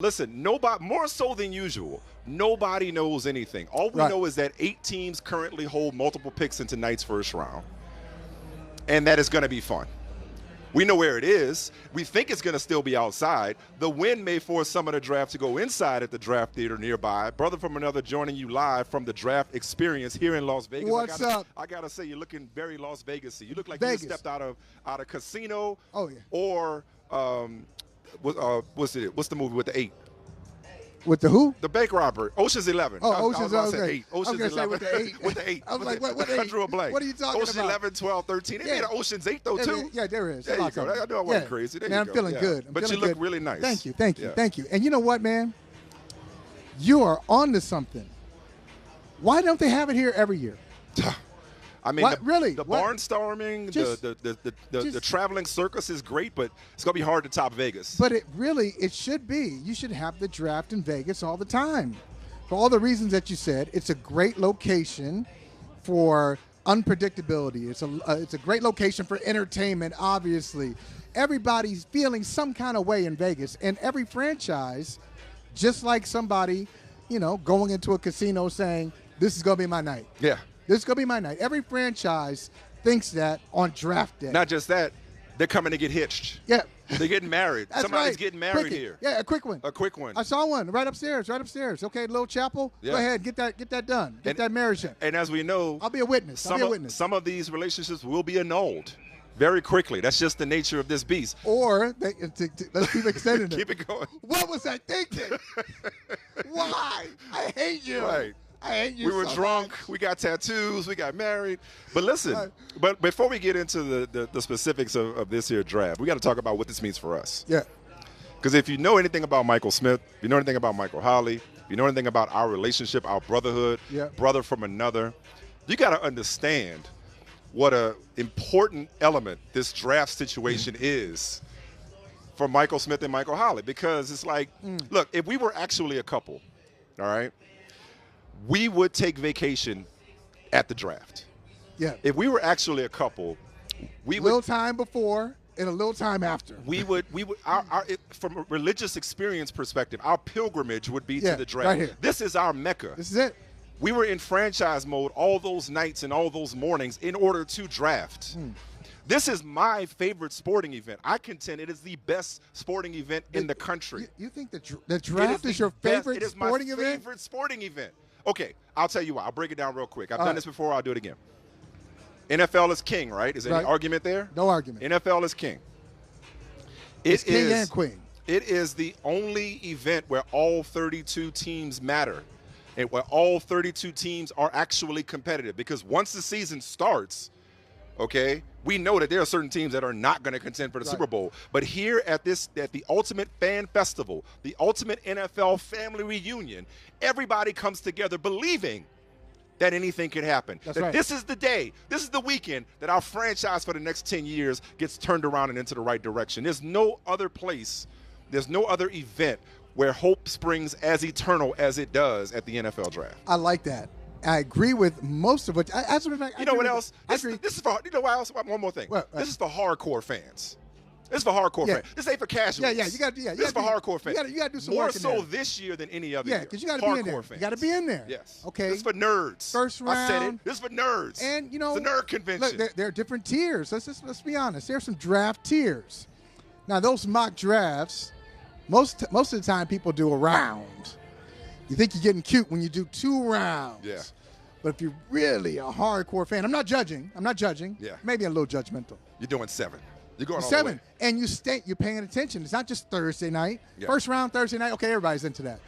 Listen, nobody more so than usual. Nobody knows anything. All we know is that 8 teams currently hold multiple picks in tonight's first round, and that is going to be fun. We know where it is. We think it's going to still be outside. The wind may force some of the draft to go inside at the draft theater nearby. Brother from another joining you live from the draft experience here in Las Vegas. What's up? I gotta say, you're looking very Las Vegas-y. You look like you just stepped out of a casino. Oh yeah. Or what's the movie with the 8? With the who? The bank robbery. Ocean's 11. Oh, Ocean's 11. 8. Ocean's 11. With the 8. With the 8. I was like, what 8? Drew a blank. What are you talking Ocean's about? 11, 12, 13. They made an Ocean's 8, though, too. Yeah, there is. There you go. I know I wasn't crazy. There man, you go. I'm feeling good. But you look really nice. Thank you. Thank you. And you know what, man? You are on to something. Why don't they have it here every year? I mean, the what? barnstorming, the traveling circus is great, but it's going to be hard to top Vegas. But it should be. You should have the draft in Vegas all the time. For all the reasons that you said, it's a great location for unpredictability. It's a great location for entertainment, obviously. Everybody's feeling some kind of way in Vegas, and every franchise, just like somebody, going into a casino saying, this is going to be my night. Yeah. This is going to be my night. Every franchise thinks that on draft day. Not just that, they're coming to get hitched. Yeah. They're getting married. That's Somebody's right. getting married here. Yeah, a quick one. A quick one. I saw one right upstairs. Okay, little chapel. Yeah. Go ahead, get that done. Get that marriage in. And as we know, I'll be a witness. Some of these relationships will be annulled very quickly. That's just the nature of this beast. Or let's keep extending it. Keep it going. What was I thinking? Why? I hate you. Right. I hate you. We were so drunk. much. We got tattoos. We got married. But listen, but before we get into the specifics of this here draft, we got to talk about what this means for us. Yeah. Because if you know anything about Michael Smith, if you know anything about Michael Holley, if you know anything about our relationship, our brotherhood, brother from another, you got to understand what a important element this draft situation is for Michael Smith and Michael Holley. Because it's like, look, if we were actually a couple, all right, we would take vacation at the draft. Yeah. If we were actually a couple, we would. A little time before and a little time after. We would from a religious experience perspective, our pilgrimage would be to the draft. Right here. This is our Mecca. This is it. We were in franchise mode all those nights and all those mornings in order to draft. This is my favorite sporting event. I contend it is the best sporting event in the country. You think the draft is your favorite sporting event? It is my favorite sporting event. Okay, I'll tell you why. I'll break it down real quick. I've done this before. I'll do it again. NFL is king, right? Is there any argument there? No argument. NFL is king. It's king and queen. It is the only event where all 32 teams matter and where all 32 teams are actually competitive. Because once the season starts, okay, we know that there are certain teams that are not going to contend for the Super Bowl. But here at the Ultimate Fan Festival, the Ultimate NFL Family Reunion, everybody comes together believing that anything can happen. That's right. This is the day, this is the weekend that our franchise for the next 10 years gets turned around and into the right direction. There's no other place, there's no other event where hope springs as eternal as it does at the NFL draft. I like that. I agree with most of what. You know what else? This is for. You know what else? One more thing. This is for hardcore fans. This is for hardcore fans. This ain't for casuals. Yeah. You got. This is for hardcore fans. You got to do some more work in so there. this year than any other year. Yeah, because you got to be in there. Fans. You got to be in there. Yes. Okay. This is for nerds. First round. I said it. This is for nerds. And it's a nerd convention. Look, there are different tiers. Let's be honest. There's some draft tiers. Now those mock drafts, most of the time people do a round. You think you're getting cute when you do 2 rounds. Yeah. But if you're really a hardcore fan, I'm not judging. Yeah. Maybe a little judgmental. You're doing 7. You're going all 7. the way. And you're paying attention. It's not just Thursday night. Yeah. First round Thursday night. Okay, everybody's into that.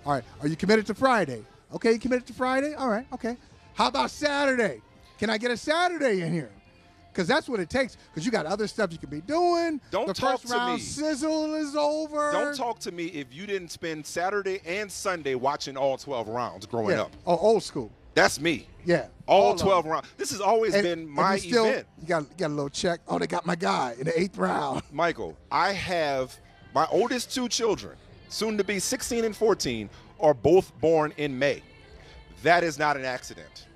All right. Are you committed to Friday? Okay, you committed to Friday? All right, okay. How about Saturday? Can I get a Saturday in here? Because that's what it takes. Because you got other stuff you could be doing. Don't the talk first to round me. sizzle is over. Don't talk to me if you didn't spend Saturday and Sunday watching all 12 rounds growing up. Oh, old school. That's me. Yeah. All 12 rounds. This has always been my event. You got a little check. Oh, they got my guy in the 8th round. Michael, I have my oldest 2 children, soon to be 16 and 14, are both born in May. That is not an accident.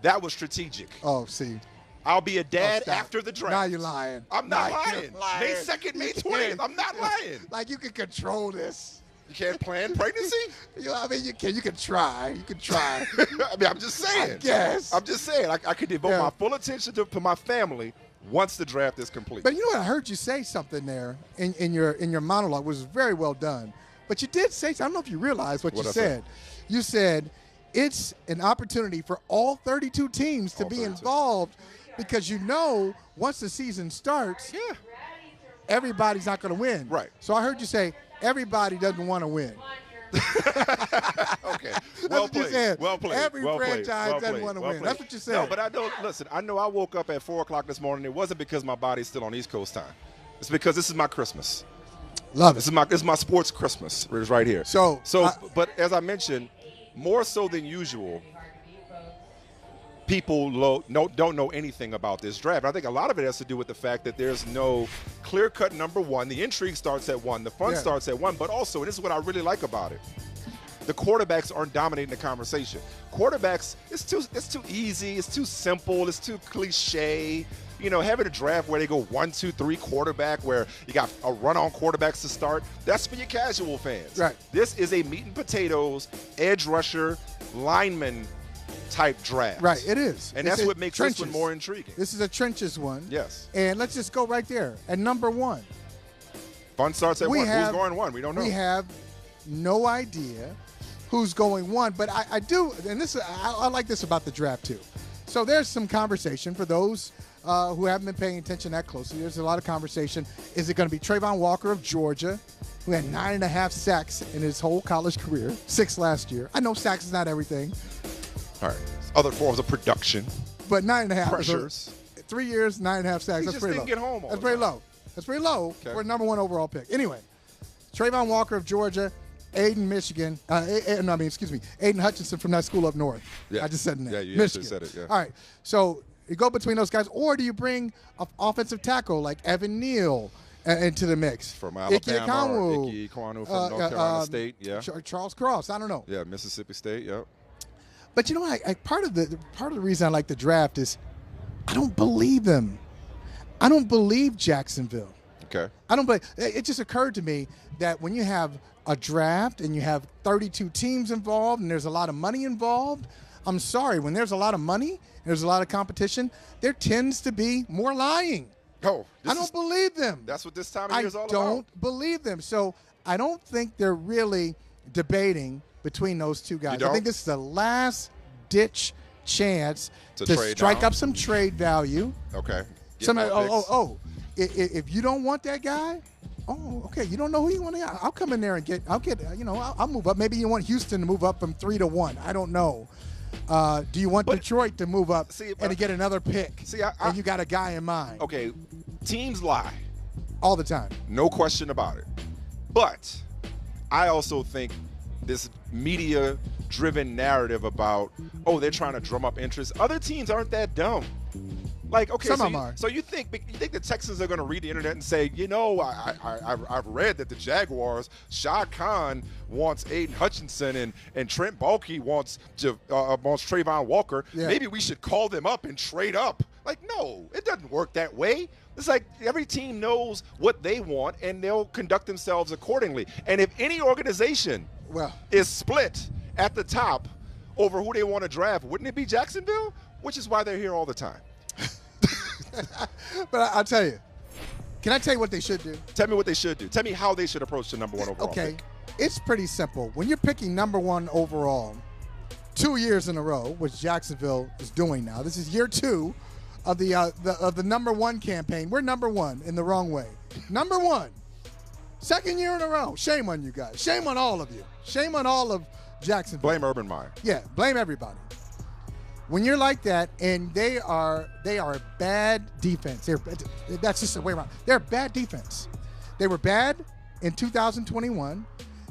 That was strategic. Oh, see. I'll be a dad after the draft. Now you're lying. I'm not lying. May 2nd, May 20th. I'm not lying. Like you can control this. You can't plan pregnancy? I mean, you can try. You can try. I mean, I'm just saying. I guess. I'm just saying. I could devote my full attention to my family once the draft is complete. But you know what? I heard you say something there in your monologue, which was very well done. But you did say, I don't know if you realize what you said. You said it's an opportunity for all 32 teams to be involved because once the season starts, everybody's not going to win. Right. So I heard you say everybody doesn't want to win. Okay. Well played. Well played. Every franchise doesn't want to win. That's what you said. No, but I don't. Listen, I know I woke up at 4 o'clock this morning. It wasn't because my body's still on East Coast time. It's because this is my Christmas. Love it. This is my sports Christmas. It's right here. But as I mentioned, more so than usual, people don't know anything about this draft. I think a lot of it has to do with the fact that there's no clear-cut number one. The intrigue starts at 1. The fun starts at 1. But also, and this is what I really like about it, the quarterbacks aren't dominating the conversation. Quarterbacks, it's too easy. It's too simple. It's too cliche. Having a draft where they go 1, 2, 3 quarterback, where you got a run-on quarterbacks to start, that's for your casual fans. Right. This is a meat and potatoes, edge rusher, lineman type draft. Right, it is. And that's what makes this one more intriguing. This is a trenches one. Yes. And let's just go right there. At number 1. Fun starts at 1. Who's going 1? We don't know. We have no idea who's going 1, but I do, and I like this about the draft too. So there's some conversation for those who haven't been paying attention that closely. There's a lot of conversation. Is it going to be Travon Walker of Georgia, who had 9.5 sacks in his whole college career, 6 last year? I know sacks is not everything. All right. Other forms of production. But 9.5. Pressures. 3 years, 9.5 sacks. That's pretty low. Get home That's pretty low. That's pretty low for a number 1 overall pick. Anyway, Travon Walker of Georgia, Aidan Hutchinson from that school up north. Yeah. I just said that. Yeah, you Michigan. said it, yeah. All right. So you go between those guys, or do you bring an offensive tackle like Evan Neal into the mix? From Alabama, Ike Ekwonu from North Carolina State, yeah. Charles Cross, I don't know. Yeah, Mississippi State, yeah. But part of the reason I like the draft is I don't believe them. I don't believe Jacksonville. Okay. I don't believe. It just occurred to me that when you have a draft and you have 32 teams involved and there's a lot of money involved, I'm sorry, when there's a lot of money and there's a lot of competition, there tends to be more lying. Oh, I don't believe them. That's what this time of year is all about. I don't believe them. So I don't think they're really debating between those two guys. I think this is the last-ditch chance to strike up some trade value. Okay. If you don't want that guy, okay, you don't know who you want to get. I'll come in there and I'll move up. Maybe you want Houston to move up from 3 to 1. I don't know. Do you want Detroit to move up and to get another pick? And you got a guy in mind. Okay, teams lie. All the time. No question about it. But I also think this media-driven narrative about, they're trying to drum up interest. Other teams aren't that dumb. Like, okay, some of them are. So you think the Texans are going to read the internet and say, I've read that the Jaguars, Shah Khan wants Aidan Hutchinson and Trent Baalke wants Travon Walker. Yeah. Maybe we should call them up and trade up. Like, no, it doesn't work that way. It's like every team knows what they want, and they'll conduct themselves accordingly. And if any organization is split at the top over who they want to draft, wouldn't it be Jacksonville? Which is why they're here all the time. But I'll tell you. Can I tell you what they should do? Tell me what they should do. Tell me how they should approach the number 1 overall pick. It's pretty simple. When you're picking number 1 overall 2 years in a row, which Jacksonville is doing now, this is year 2 of the number 1 campaign. We're number 1 in the wrong way. Number 1. Second year in a row. Shame on you guys. Shame on all of you. Shame on all of Jacksonville. Blame Urban Meyer. Yeah, blame everybody. When you're like that, and they are a bad defense. That's just the way around. They're a bad defense. They were bad in 2021.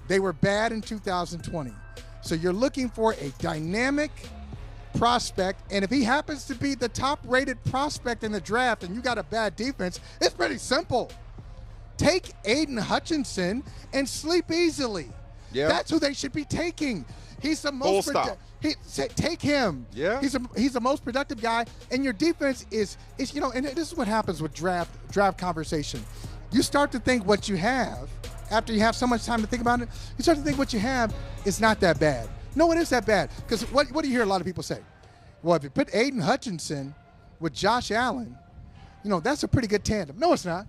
They were bad in 2020. So you're looking for a dynamic prospect, and if he happens to be the top-rated prospect in the draft and you got a bad defense, it's pretty simple. Take Aidan Hutchinson and sleep easily. Yeah. That's who they should be taking. He's the most take him. Yeah. He's the most productive guy, and your defense is and this is what happens with draft conversation. You start to think what you have after you have so much time to think about it, you start to think what you have is not that bad. No, it is that bad. Because what do you hear a lot of people say? Well, if you put Aidan Hutchinson with Josh Allen, that's a pretty good tandem. No, it's not.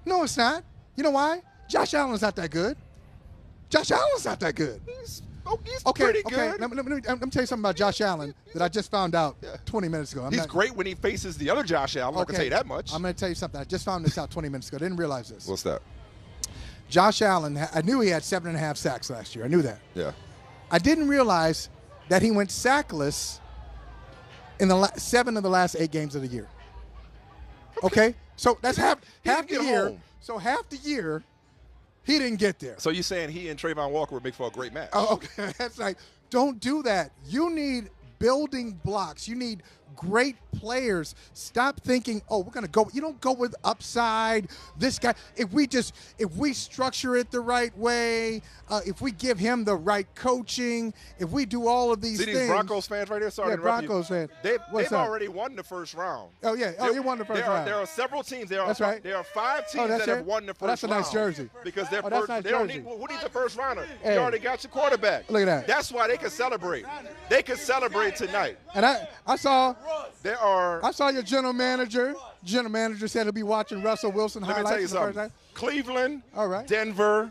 No, it's not. You know why? Josh Allen's not that good. Josh Allen's not that good. He's pretty good. Let me tell you something about Josh Allen that I just found out 20 minutes ago. He's great when he faces the other Josh Allen. I can tell you that much. I'm going to tell you something. I just found this out 20 minutes ago. I didn't realize this. What's that? Josh Allen, I knew he had 7.5 sacks last year. I knew that. Yeah. I didn't realize that he went sackless in the 7 of the last 8 games of the year. Okay? So that's half the year. Home. So half the year, he didn't get there. So you're saying he and Travon Walker would make for a great match? Oh, okay. That's right. Don't do that. You need building blocks. You need great players. Stop thinking, we're going to go. You don't go with upside. This guy, if we structure it the right way, if we give him the right coaching, if we do all of these things. See these Broncos fans right here? Sorry to interrupt you. Broncos fans. They've already won the first round. Oh, yeah. They won the first round. There are several teams. That's right. There are 5 teams that have won the first round. That's a nice jersey. Because they nice don't jersey. who needs a first rounder? You already got your quarterback. Look at that. That's why they can celebrate. They can celebrate tonight. And I saw your general manager. General manager said he'll be watching Russell Wilson highlights. Let me tell you something. Cleveland, all right. Denver,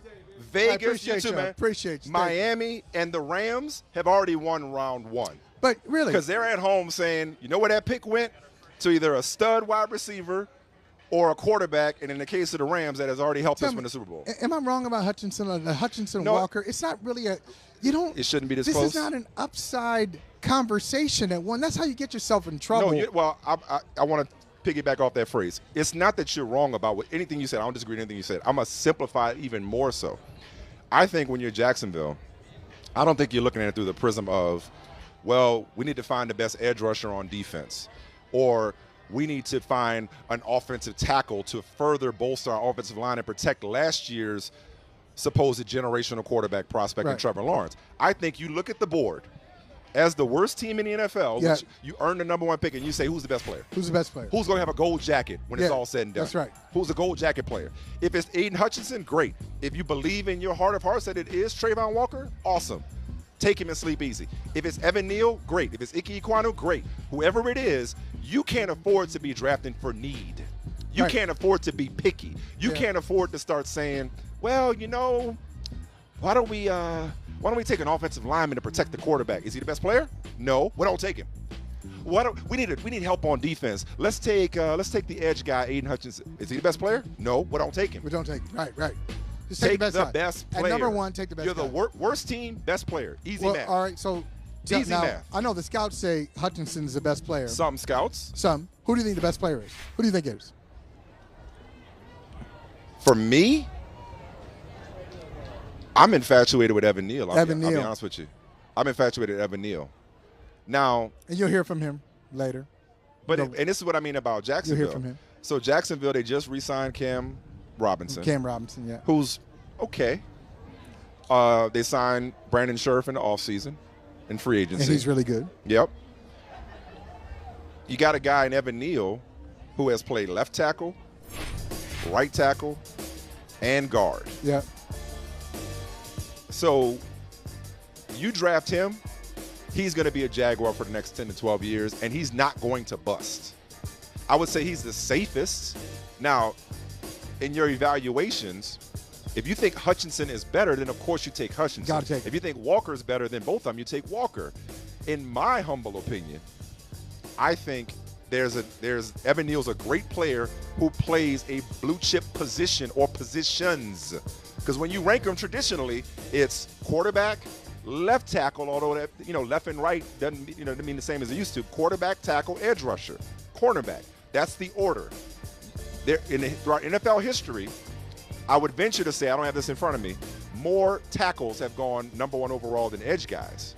Vegas, appreciate you. Miami, and the Rams have already won round 1. But really, because they're at home saying, you know where that pick went? To either a stud wide receiver or a quarterback, and in the case of the Rams, that has already helped us win the Super Bowl. Am I wrong about Hutchinson Walker? It's not really it shouldn't be this close. This is not an upside conversation at one. That's how you get yourself in trouble. No, I want to piggyback off that phrase. It's not that you're wrong about anything you said. I don't disagree with anything you said. I'm going to simplify it even more so. I think when you're Jacksonville, I don't think you're looking at it through the prism of, well, we need to find the best edge rusher on defense, or we need to find an offensive tackle to further bolster our offensive line and protect last year's supposed generational quarterback prospect in Trevor Lawrence. I think you look at the board as the worst team in the NFL, which you earn the number 1 pick, and you say, who's the best player? Who's the best player? Who's going to have a gold jacket when it's all said and done? That's right. Who's a gold jacket player? If it's Aidan Hutchinson, great. If you believe in your heart of hearts that it is Travon Walker, awesome. Take him and sleep easy. If it's Evan Neal, great. If it's Ike Ekwonu, great. Whoever it is, you can't afford to be drafting for need. You can't afford to be picky. You can't afford to start saying, well, why don't we take an offensive lineman to protect the quarterback? Is he the best player? No, we don't take him. We need help on defense. Let's take the edge guy, Aidan Hutchinson. Is he the best player? No, we don't take him. We don't take him. Right. Just take the best player. At number 1, take the best. You're the worst team, best player. Easy math. All right, so easy math. I know the scouts say Hutchinson's the best player. Some scouts. Some. Who do you think the best player is? Who do you think it is? For me, I'm infatuated with Evan Neal. I'll be honest with you. I'm infatuated with Evan Neal. Now, and you'll hear from him later. And this is what I mean about Jacksonville. You'll hear from him. So Jacksonville, they just re-signed Cam Robinson. Who's okay. They signed Brandon Scherf in the offseason in free agency. And he's really good. Yep. You got a guy in Evan Neal who has played left tackle, right tackle, and guard. Yeah. So you draft him, he's going to be a Jaguar for the next 10 to 12 years, and he's not going to bust. I would say he's the safest. Now, in your evaluations, if you think Hutchinson is better, then of course you take Hutchinson. Gotta take it. If you think Walker's better than both of them, you take Walker. In my humble opinion, I think Evan Neal's a great player who plays a blue chip position or positions. Because when you rank them traditionally, it's quarterback, left tackle, although that, left and right doesn't mean the same as it used to. Quarterback, tackle, edge rusher, cornerback. That's the order. Throughout NFL history, I would venture to say, I don't have this in front of me, more tackles have gone number 1 overall than edge guys.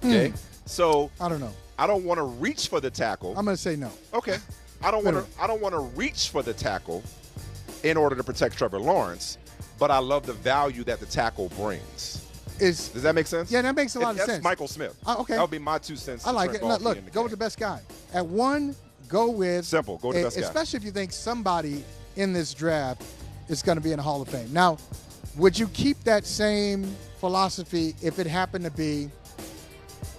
Okay? So I don't know. I don't want to reach for the tackle. I'm going to say no. Okay. I don't want to reach for the tackle in order to protect Trevor Lawrence, but I love the value that the tackle brings. Does that make sense? Yeah, that makes a lot of sense. That's Michael Smith. Okay. That would be my 2 cents. I like it. Look, go with the best guy. At 1, go with simple. Go with the best guy. Especially if you think somebody in this draft is going to be in the Hall of Fame. Now, would you keep that same philosophy if it happened to be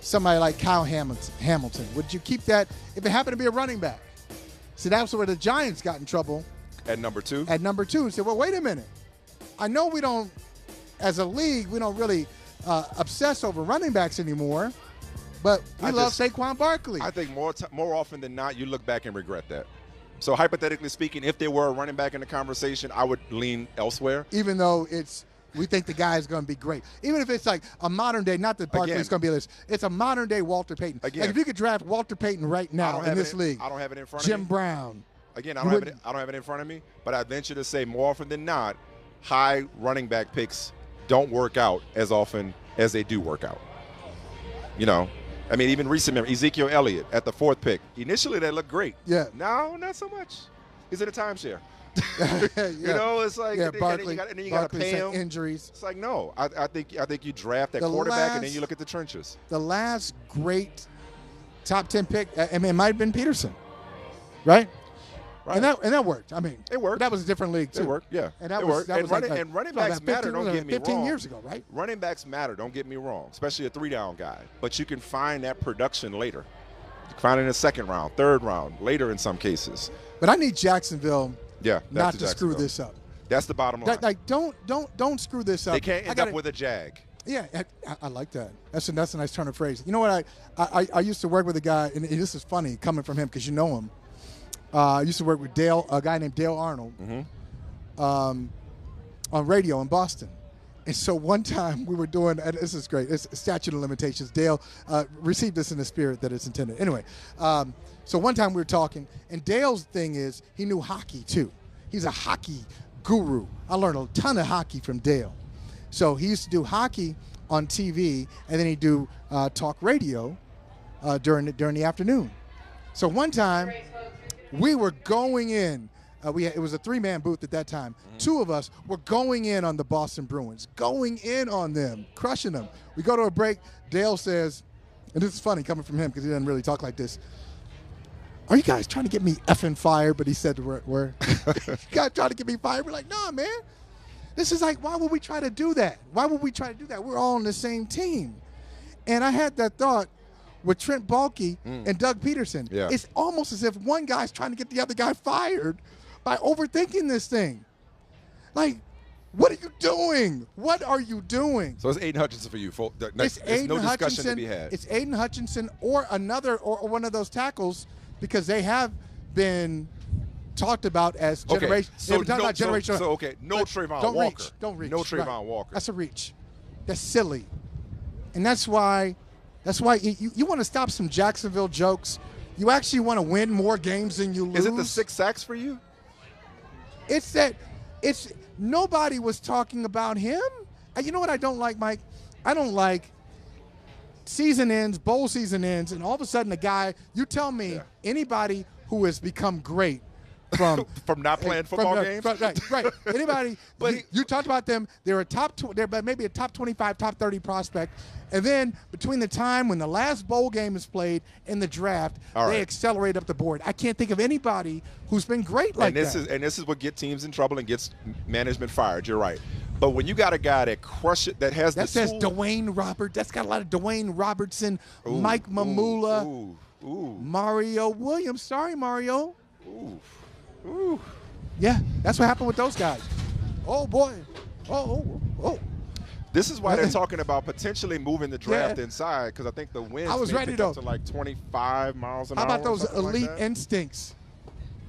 somebody like Kyle Hamilton? Would you keep that if it happened to be a running back? See, that's where the Giants got in trouble. At number 2? At number 2. Said, well, wait a minute. I know we don't, as a league, we don't really obsess over running backs anymore, but we love Saquon Barkley. I think more often than not, you look back and regret that. So hypothetically speaking, if there were a running back in the conversation, I would lean elsewhere. Even though we think the guy is going to be great. Even if it's like a modern day, not that Barkley's going to be this, it's a modern day Walter Payton. Again, like if you could draft Walter Payton right now in this league. I don't have it in front of me. Jim Brown. Again, I don't have it in front of me, but I venture to say more often than not, high running back picks don't work out as often as they do work out. You know, I mean, even recent memory, Ezekiel Elliott at the 4th pick. Initially, that looked great. Yeah. No, not so much. He's in a timeshare. Yeah. You know, it's like, Barkley, and then you got to pay him. Injuries. It's like, no. I think you draft that quarterback and then you look at the trenches. The last great top 10 pick, I mean, it might have been Peterson, right? Right. And that worked. I mean, it worked. That was a different league too. It worked, yeah. And that it was, worked. And running backs matter. Don't get me wrong. 15 years ago, right? Running backs matter. Don't get me wrong. Especially a 3-down guy. But you can find that production later. You can find it in the 2nd round, 3rd round, later in some cases. But I need Jacksonville. Not to screw this up. That's the bottom line. Like don't screw this up. They can't end up with a jag. Yeah, I like that. That's a nice turn of phrase. You know what? I used to work with a guy, and this is funny coming from him because you know him. I used to work with a guy named Dale Arnold, on radio in Boston. And so one time we were doing, and this is great, it's statute of limitations. Dale received this in the spirit that it's intended. Anyway, so one time we were talking, and Dale's thing is he knew hockey too. He's a hockey guru. I learned a ton of hockey from Dale. So he used to do hockey on TV, and then he'd do talk radio during the afternoon. So one time, we were going in. It was a 3-man booth at that time. 2 of us were going in on the Boston Bruins, going in on them, crushing them. We go to a break. Dale says, and this is funny coming from him because he doesn't really talk like this, are you guys trying to get me effing fired? But he said the word. You guys trying to get me fired? We're like, nah, man. This is like, why would we try to do that? Why would we try to do that? We're all on the same team. And I had that thought with Trent Baalke and Doug Peterson. Yeah. It's almost as if one guy's trying to get the other guy fired by overthinking this thing. Like, what are you doing? What are you doing? So it's Aidan Hutchinson for you. There's no discussion to be had. It's Aidan Hutchinson or one of those tackles because they have been talked about as generation. So generational. No Travon Walker. Don't reach. No Travon right. Walker. That's a reach. That's silly. And that's why you want to stop some Jacksonville jokes. You actually want to win more games than you lose. Is it the 6 sacks for you? It's nobody was talking about him. You know what I don't like, Mike? I don't like season ends, bowl season ends, and all of a sudden a guy, you tell me anybody who has become great from not playing football games? Right. Anybody, but you talked about them, they're maybe a top 25, top 30 prospect, and then between the time when the last bowl game is played and the draft, they accelerate up the board. I can't think of anybody who's been great like that. This is what gets teams in trouble and gets management fired. You're right. But when you got a guy that says Dwayne Roberts, that's got a lot of Dwayne Robertson, Mike Mamula, Mario Williams. Sorry, Mario. Ooh. Yeah, that's what happened with those guys. Oh boy. Oh. This is why they're talking about potentially moving the draft inside because I think the winds may pick up to like 25 miles an hour. How about those elite like instincts?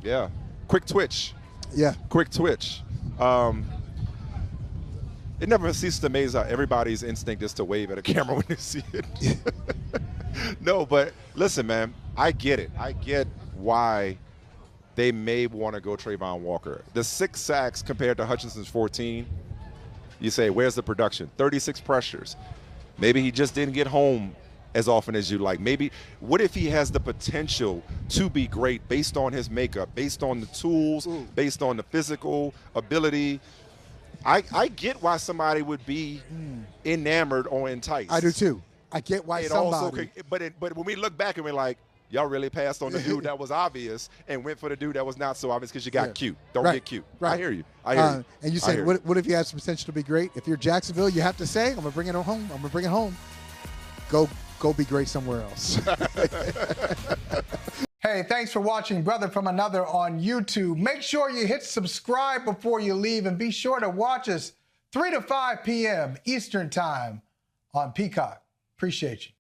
Yeah. Quick twitch. Yeah. Quick twitch. It never ceases to amaze how everybody's instinct is to wave at a camera when they see it. No, but listen, man, I get it. I get why they may want to go Travon Walker. The 6 sacks compared to Hutchinson's 14, you say, where's the production? 36 pressures. Maybe he just didn't get home as often as you like. Maybe, what if he has the potential to be great based on his makeup, based on the tools, based on the physical ability? I get why somebody would be enamored or enticed. I do too. I get why somebody. But when we look back and we're like, Y'all really passed on the dude that was obvious and went for the dude that was not so obvious because you got cute. Don't get cute. Right. I hear you. I hear you. And you said, what if he has potential to be great? If you're Jacksonville, you have to say, I'm going to bring it home. I'm going to bring it home. Go be great somewhere else. Hey, thanks for watching Brother from Another on YouTube. Make sure you hit subscribe before you leave, and be sure to watch us 3 to 5 p.m. Eastern Time on Peacock. Appreciate you.